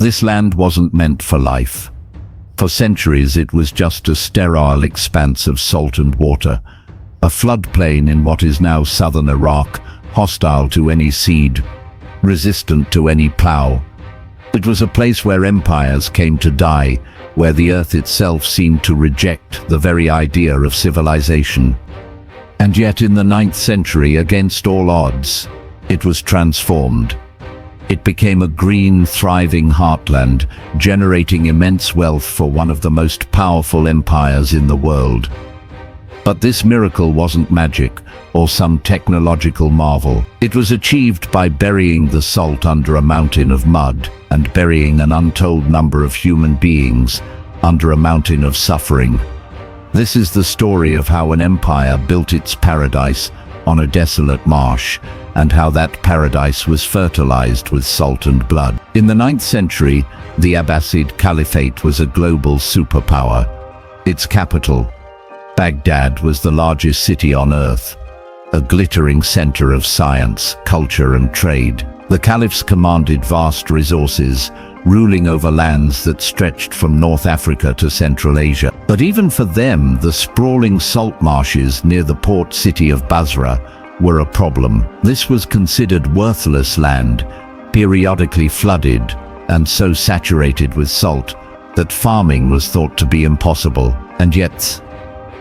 This land wasn't meant for life. For centuries it was just a sterile expanse of salt and water, a floodplain in what is now southern Iraq, hostile to any seed, resistant to any plow. It was a place where empires came to die, where the earth itself seemed to reject the very idea of civilization. And yet in the 9th century, against all odds, it was transformed. It became a green, thriving heartland, generating immense wealth for one of the most powerful empires in the world. But this miracle wasn't magic or some technological marvel. It was achieved by burying the salt under a mountain of mud and burying an untold number of human beings under a mountain of suffering. This is the story of how an empire built its paradise on a desolate marsh, and how that paradise was fertilized with salt and blood. In the 9th century, the Abbasid Caliphate was a global superpower. Its capital, Baghdad, was the largest city on earth, a glittering center of science, culture and trade. The caliphs commanded vast resources, ruling over lands that stretched from North Africa to Central Asia. But even for them, the sprawling salt marshes near the port city of Basra were a problem. This was considered worthless land, periodically flooded and so saturated with salt that farming was thought to be impossible. And yet,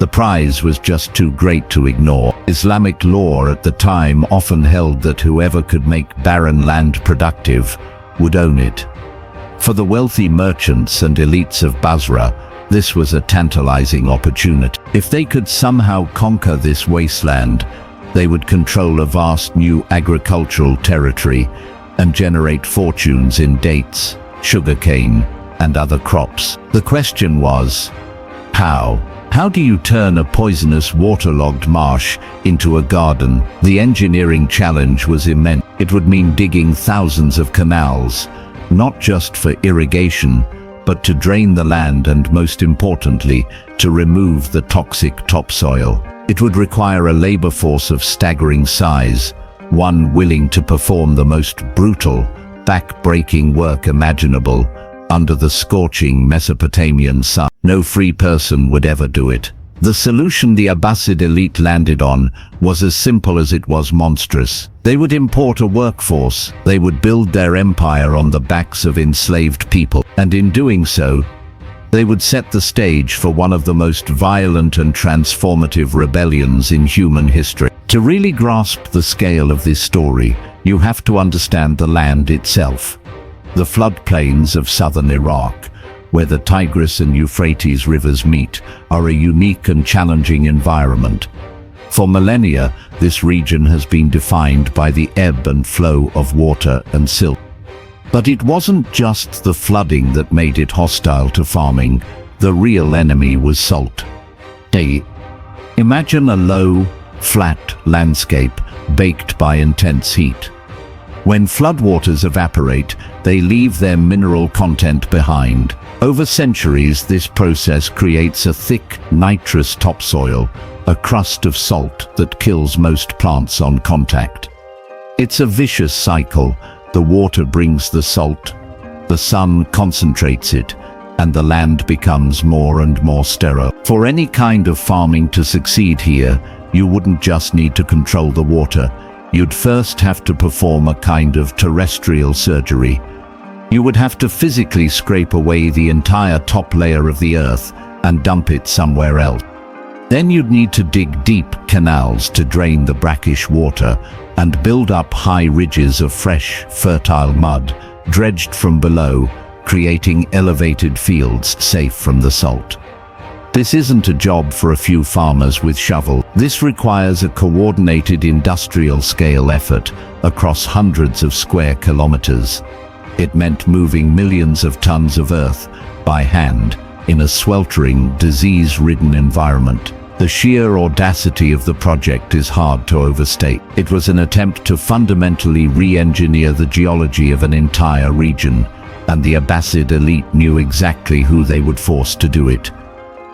the prize was just too great to ignore. Islamic law at the time often held that whoever could make barren land productive would own it. For the wealthy merchants and elites of Basra, this was a tantalizing opportunity. If they could somehow conquer this wasteland, they would control a vast new agricultural territory and generate fortunes in dates, sugarcane, and other crops. The question was, how? How do you turn a poisonous waterlogged marsh into a garden? The engineering challenge was immense. It would mean digging thousands of canals, not just for irrigation, but to drain the land and, most importantly, to remove the toxic topsoil. It would require a labor force of staggering size, one willing to perform the most brutal, back-breaking work imaginable under the scorching Mesopotamian sun. No free person would ever do it. The solution the Abbasid elite landed on was as simple as it was monstrous. They would import a workforce. They would build their empire on the backs of enslaved people. And in doing so, they would set the stage for one of the most violent and transformative rebellions in human history. To really grasp the scale of this story, you have to understand the land itself. The floodplains of southern Iraq, where the Tigris and Euphrates rivers meet, are a unique and challenging environment. For millennia, this region has been defined by the ebb and flow of water and silt. But it wasn't just the flooding that made it hostile to farming. The real enemy was salt. Imagine a low, flat landscape baked by intense heat. When floodwaters evaporate, they leave their mineral content behind. Over centuries, this process creates a thick, nitrous topsoil, a crust of salt that kills most plants on contact. It's a vicious cycle. The water brings the salt, the sun concentrates it, and the land becomes more and more sterile. For any kind of farming to succeed here, you wouldn't just need to control the water. You'd first have to perform a kind of terrestrial surgery. You would have to physically scrape away the entire top layer of the earth and dump it somewhere else. Then you'd need to dig deep canals to drain the brackish water and build up high ridges of fresh, fertile mud, dredged from below, creating elevated fields safe from the salt. This isn't a job for a few farmers with shovels. This requires a coordinated industrial-scale effort across hundreds of square kilometers. It meant moving millions of tons of earth by hand in a sweltering, disease-ridden environment. The sheer audacity of the project is hard to overstate. It was an attempt to fundamentally re-engineer the geology of an entire region, and the Abbasid elite knew exactly who they would force to do it.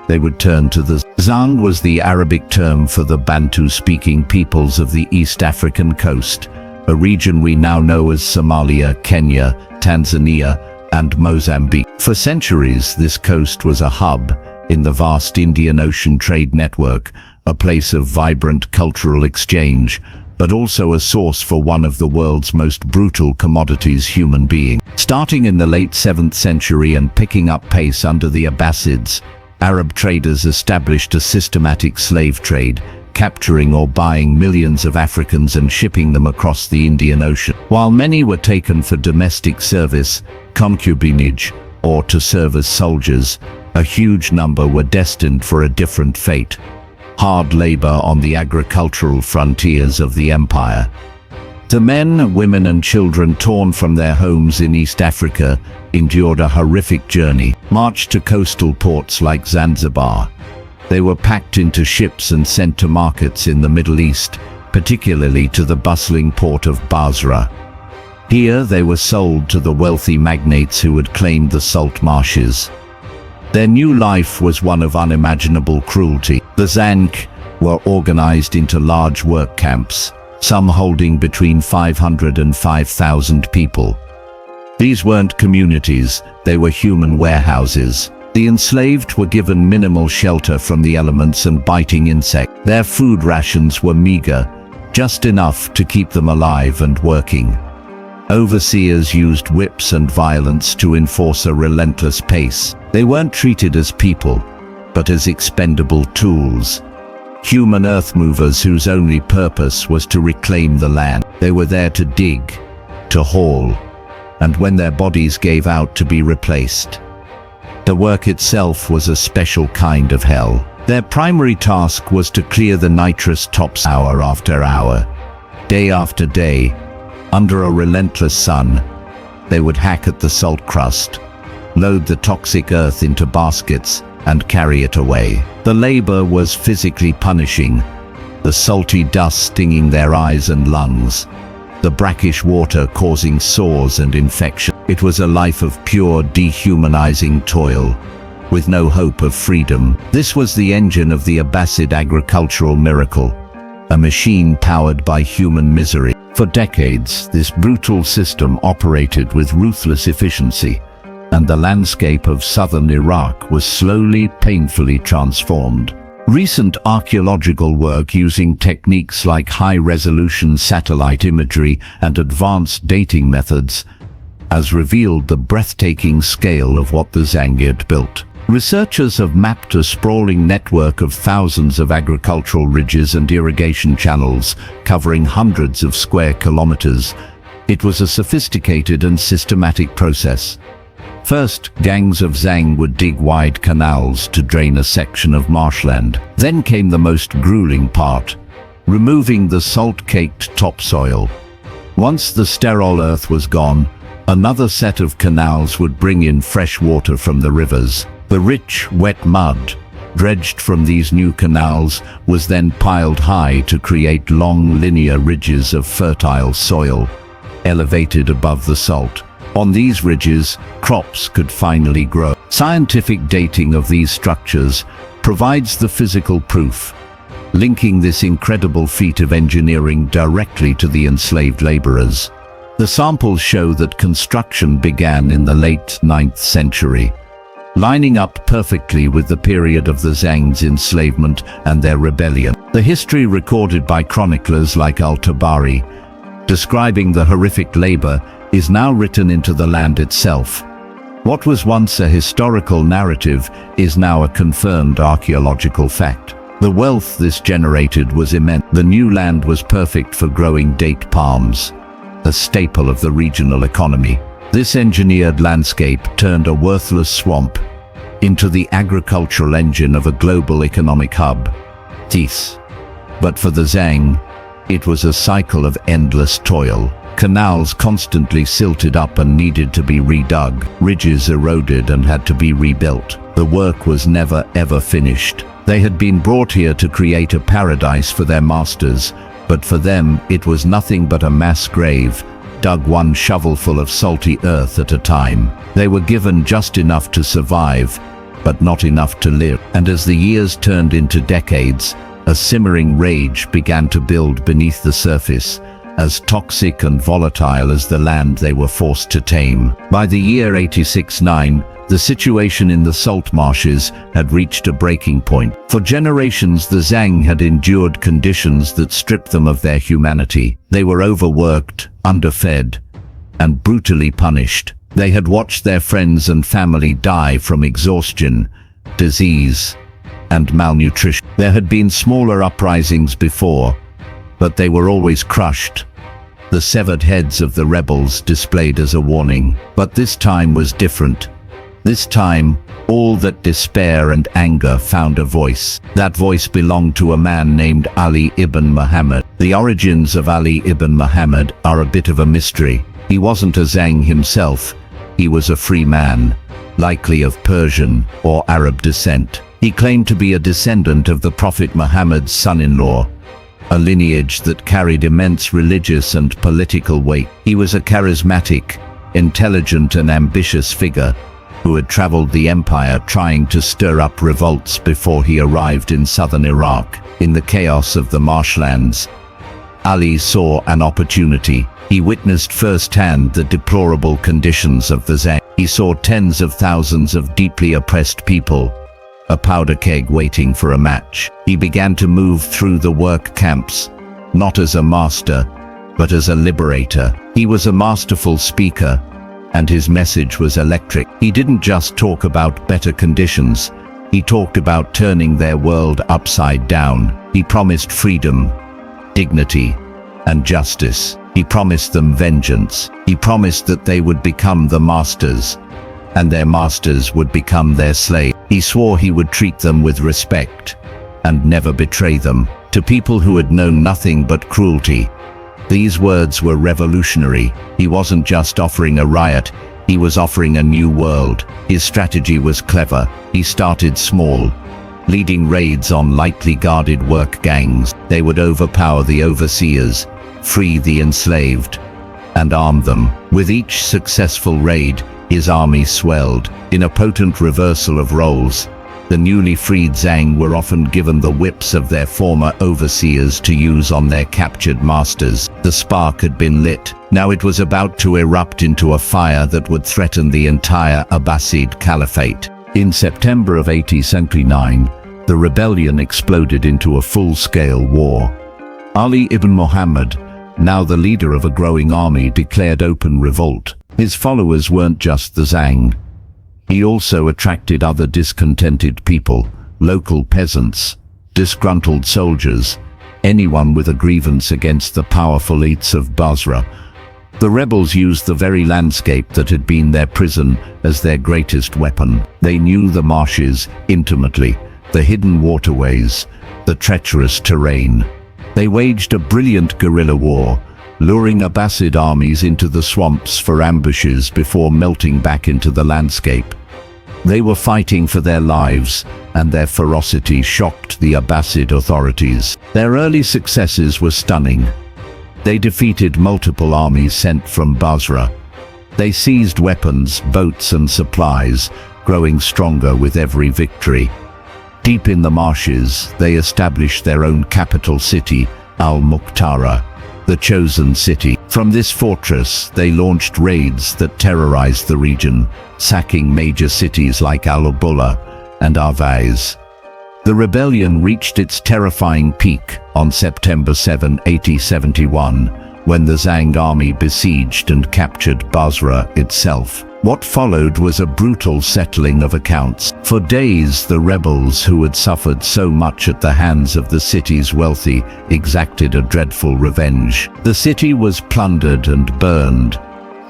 They would turn to the Zanj was the Arabic term for the Bantu-speaking peoples of the East African coast, a region we now know as Somalia, Kenya, Tanzania, and Mozambique. For centuries, this coast was a hub in the vast Indian Ocean trade network, a place of vibrant cultural exchange, but also a source for one of the world's most brutal commodities, human beings. Starting in the late 7th century and picking up pace under the Abbasids, Arab traders established a systematic slave trade, capturing or buying millions of Africans and shipping them across the Indian Ocean. While many were taken for domestic service, concubinage, or to serve as soldiers, a huge number were destined for a different fate: hard labor on the agricultural frontiers of the empire. The men, women and children torn from their homes in East Africa endured a horrific journey, marched to coastal ports like Zanzibar. They were packed into ships and sent to markets in the Middle East, particularly to the bustling port of Basra. Here they were sold to the wealthy magnates who had claimed the salt marshes. Their new life was one of unimaginable cruelty. The Zanj were organized into large work camps, some holding between 500 and 5,000 people. These weren't communities, they were human warehouses. The enslaved were given minimal shelter from the elements and biting insects. Their food rations were meager, just enough to keep them alive and working. Overseers used whips and violence to enforce a relentless pace. They weren't treated as people, but as expendable tools. Human earth movers whose only purpose was to reclaim the land. They were there to dig, to haul, and when their bodies gave out, to be replaced. The work itself was a special kind of hell. Their primary task was to clear the nitrous tops hour after hour, day after day. Under a relentless sun, they would hack at the salt crust, load the toxic earth into baskets, and carry it away. The labor was physically punishing, the salty dust stinging their eyes and lungs, the brackish water causing sores and infection. It was a life of pure, dehumanizing toil, with no hope of freedom. This was the engine of the Abbasid agricultural miracle, a machine powered by human misery. For decades, this brutal system operated with ruthless efficiency, and the landscape of southern Iraq was slowly, painfully transformed. Recent archaeological work using techniques like high-resolution satellite imagery and advanced dating methods has revealed the breathtaking scale of what the Zanj had built. Researchers have mapped a sprawling network of thousands of agricultural ridges and irrigation channels covering hundreds of square kilometers. It was a sophisticated and systematic process. First, gangs of Zanj would dig wide canals to drain a section of marshland. Then came the most grueling part, removing the salt-caked topsoil. Once the sterile earth was gone, another set of canals would bring in fresh water from the rivers. The rich, wet mud, dredged from these new canals, was then piled high to create long, linear ridges of fertile soil, elevated above the salt. On these ridges, crops could finally grow. Scientific dating of these structures provides the physical proof, linking this incredible feat of engineering directly to the enslaved laborers. The samples show that construction began in the late 9th century, lining up perfectly with the period of the Zanj's enslavement and their rebellion. The history recorded by chroniclers like al-Tabari, describing the horrific labor, is now written into the land itself. What was once a historical narrative is now a confirmed archaeological fact. The wealth this generated was immense. The new land was perfect for growing date palms, a staple of the regional economy. This engineered landscape turned a worthless swamp into the agricultural engine of a global economic hub. But for the Zanj, it was a cycle of endless toil. Canals constantly silted up and needed to be redug. Ridges eroded and had to be rebuilt. The work was never ever finished. They had been brought here to create a paradise for their masters, but for them it was nothing but a mass grave, dug one shovelful of salty earth at a time. They were given just enough to survive, but not enough to live. And as the years turned into decades, a simmering rage began to build beneath the surface, as toxic and volatile as the land they were forced to tame. By the year 86-9, the situation in the salt marshes had reached a breaking point. For generations, the Zanj had endured conditions that stripped them of their humanity. They were overworked, underfed, and brutally punished. They had watched their friends and family die from exhaustion, disease, and malnutrition. There had been smaller uprisings before, but they were always crushed. The severed heads of the rebels displayed as a warning. But this time was different. This time, all that despair and anger found a voice. That voice belonged to a man named Ali ibn Muhammad. The origins of Ali ibn Muhammad are a bit of a mystery. He wasn't a Zanj himself. He was a free man, likely of Persian or Arab descent. He claimed to be a descendant of the Prophet Muhammad's son-in-law, a lineage that carried immense religious and political weight. He was a charismatic, intelligent and ambitious figure who had traveled the empire trying to stir up revolts before he arrived in southern Iraq. In the chaos of the marshlands, Ali saw an opportunity. He witnessed firsthand the deplorable conditions of the Zanj. He saw tens of thousands of deeply oppressed people, a powder keg waiting for a match. He began to move through the work camps, not as a master, but as a liberator. He was a masterful speaker, and his message was electric. He didn't just talk about better conditions, he talked about turning their world upside down. He promised freedom, dignity, and justice. He promised them vengeance. He promised that they would become the masters, and their masters would become their slaves. He swore he would treat them with respect and never betray them. To people who had known nothing but cruelty, these words were revolutionary. He wasn't just offering a riot, he was offering a new world. His strategy was clever. He started small, leading raids on lightly guarded work gangs. They would overpower the overseers, free the enslaved, and arm them. With each successful raid, his army swelled. In a potent reversal of roles, the newly freed Zanj were often given the whips of their former overseers to use on their captured masters. The spark had been lit. Now it was about to erupt into a fire that would threaten the entire Abbasid Caliphate. In September of 80-9, the rebellion exploded into a full-scale war. Ali ibn Muhammad, now the leader of a growing army, declared open revolt. His followers weren't just the Zanj. He also attracted other discontented people, local peasants, disgruntled soldiers, anyone with a grievance against the powerful elites of Basra. The rebels used the very landscape that had been their prison as their greatest weapon. They knew the marshes intimately, the hidden waterways, the treacherous terrain. They waged a brilliant guerrilla war, luring Abbasid armies into the swamps for ambushes before melting back into the landscape. They were fighting for their lives, and their ferocity shocked the Abbasid authorities. Their early successes were stunning. They defeated multiple armies sent from Basra. They seized weapons, boats and supplies, growing stronger with every victory. Deep in the marshes, they established their own capital city, al-Muqtara, the chosen city. From this fortress, they launched raids that terrorized the region, sacking major cities like al-Ubula and Arvaz. The rebellion reached its terrifying peak on September 7, 80-71, when the Zanj army besieged and captured Basra itself. What followed was a brutal settling of accounts. For days, the rebels, who had suffered so much at the hands of the city's wealthy, exacted a dreadful revenge. The city was plundered and burned.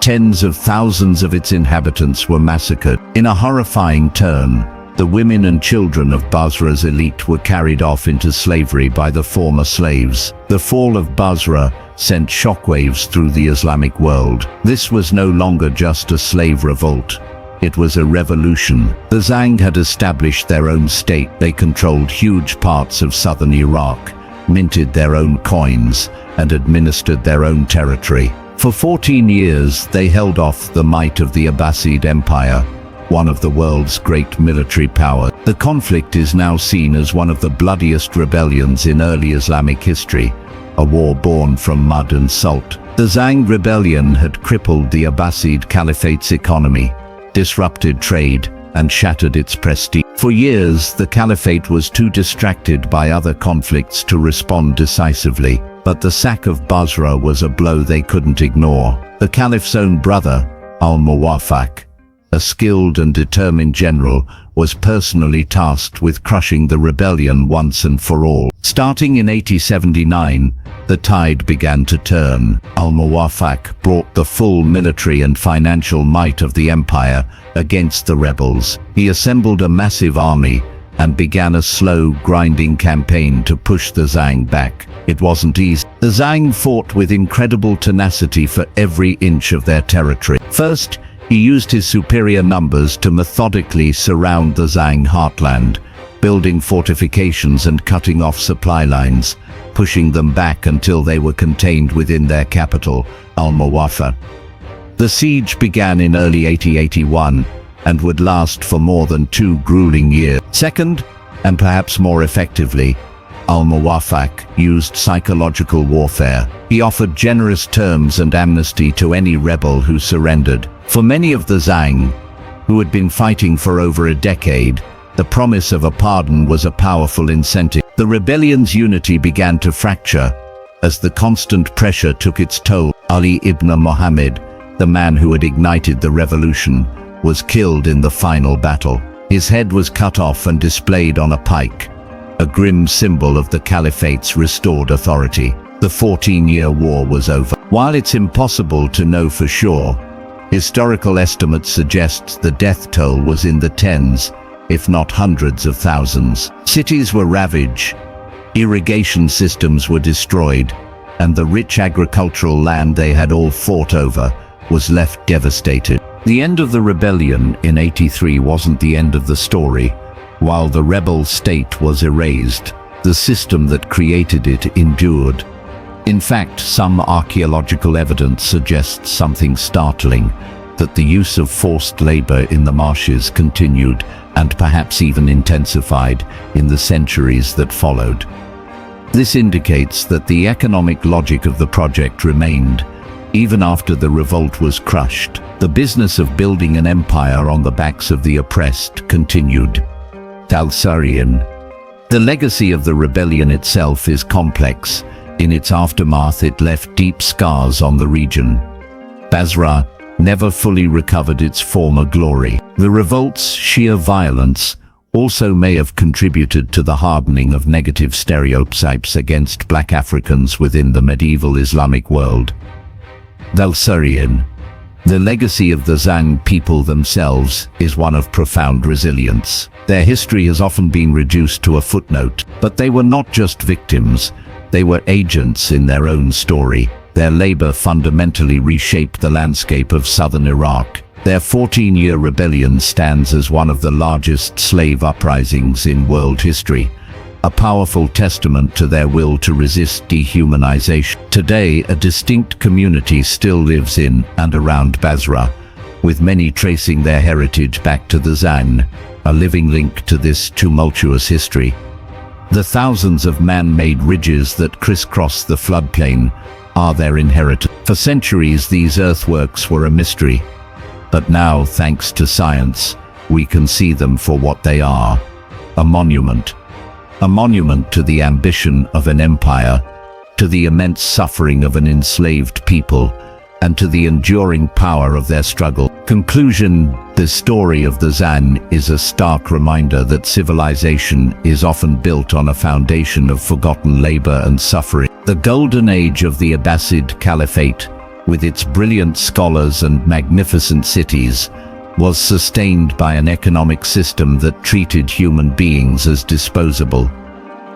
Tens of thousands of its inhabitants were massacred. In a horrifying turn, the women and children of Basra's elite were carried off into slavery by the former slaves. The fall of Basra sent shockwaves through the Islamic world. This was no longer just a slave revolt. It was a revolution. The Zanj had established their own state. They controlled huge parts of southern Iraq, minted their own coins, and administered their own territory. For 14 years, they held off the might of the Abbasid Empire, one of the world's great military powers. The conflict is now seen as one of the bloodiest rebellions in early Islamic history, a war born from mud and salt. The Zanj Rebellion had crippled the Abbasid Caliphate's economy, disrupted trade, and shattered its prestige. For years, the Caliphate was too distracted by other conflicts to respond decisively, but the sack of Basra was a blow they couldn't ignore. The Caliph's own brother, al-Muwaffaq, a skilled and determined general, was personally tasked with crushing the rebellion once and for all. Starting in 8079, the tide began to turn. Al-Muwaffaq brought the full military and financial might of the empire against the rebels. He assembled a massive army and began a slow, grinding campaign to push the Zanj back. It wasn't easy. The Zanj fought with incredible tenacity for every inch of their territory. First, he used his superior numbers to methodically surround the Zanj heartland, building fortifications and cutting off supply lines, pushing them back until they were contained within their capital, al-Muwaffaq. The siege began in early 8081 and would last for more than 2 grueling years. Second, and perhaps more effectively, al-Muwaffaq used psychological warfare. He offered generous terms and amnesty to any rebel who surrendered. For many of the Zanj, who had been fighting for over a decade, the promise of a pardon was a powerful incentive. The rebellion's unity began to fracture as the constant pressure took its toll. Ali ibn Muhammad, the man who had ignited the revolution, was killed in the final battle. His head was cut off and displayed on a pike, a grim symbol of the Caliphate's restored authority. The 14-year war was over. While it's impossible to know for sure, historical estimates suggest the death toll was in the tens, if not hundreds of thousands. Cities were ravaged, irrigation systems were destroyed, and the rich agricultural land they had all fought over was left devastated. The end of the rebellion in 83 wasn't the end of the story. While the rebel state was erased, the system that created it endured. In fact, some archaeological evidence suggests something startling, that the use of forced labor in the marshes continued and perhaps even intensified in the centuries that followed. This indicates that the economic logic of the project remained, even after the revolt was crushed. The business of building an empire on the backs of the oppressed continued. Al-Sarian. The legacy of the rebellion itself is complex. In its aftermath, it left deep scars on the region. Basra never fully recovered its former glory. The revolt's sheer violence also may have contributed to the hardening of negative stereotypes against black Africans within the medieval Islamic world. Al-Sarian. The legacy of the Zanj people themselves is one of profound resilience. Their history has often been reduced to a footnote, but they were not just victims, they were agents in their own story. Their labor fundamentally reshaped the landscape of southern Iraq. Their 14-year rebellion stands as one of the largest slave uprisings in world history, a powerful testament to their will to resist dehumanization. Today, a distinct community still lives in and around Basra, with many tracing their heritage back to the Zanj, a living link to this tumultuous history. The thousands of man-made ridges that crisscross the floodplain are their inheritance. For centuries, these earthworks were a mystery, but now, thanks to science, we can see them for what they are: a monument. A monument to the ambition of an empire, to the immense suffering of an enslaved people, and to the enduring power of their struggle. Conclusion: the story of the Zanj is a stark reminder that civilization is often built on a foundation of forgotten labor and suffering. The golden age of the Abbasid Caliphate, with its brilliant scholars and magnificent cities, was sustained by an economic system that treated human beings as disposable.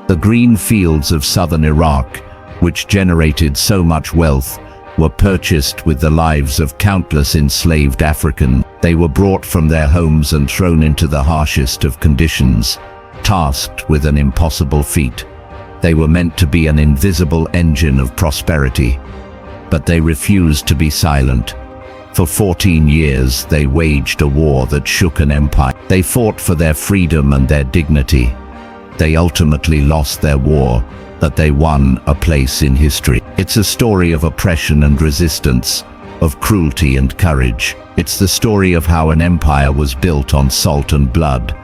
The green fields of southern Iraq, which generated so much wealth, were purchased with the lives of countless enslaved Africans. They were brought from their homes and thrown into the harshest of conditions, tasked with an impossible feat. They were meant to be an invisible engine of prosperity, but they refused to be silent. For 14 years, they waged a war that shook an empire. They fought for their freedom and their dignity. They ultimately lost their war, but they won a place in history. It's a story of oppression and resistance, of cruelty and courage. It's the story of how an empire was built on salt and blood,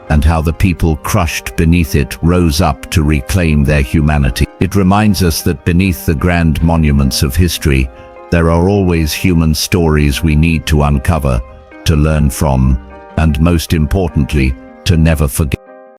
and how the people crushed beneath it rose up to reclaim their humanity. It reminds us that beneath the grand monuments of history, there are always human stories we need to uncover, to learn from, and most importantly, to never forget.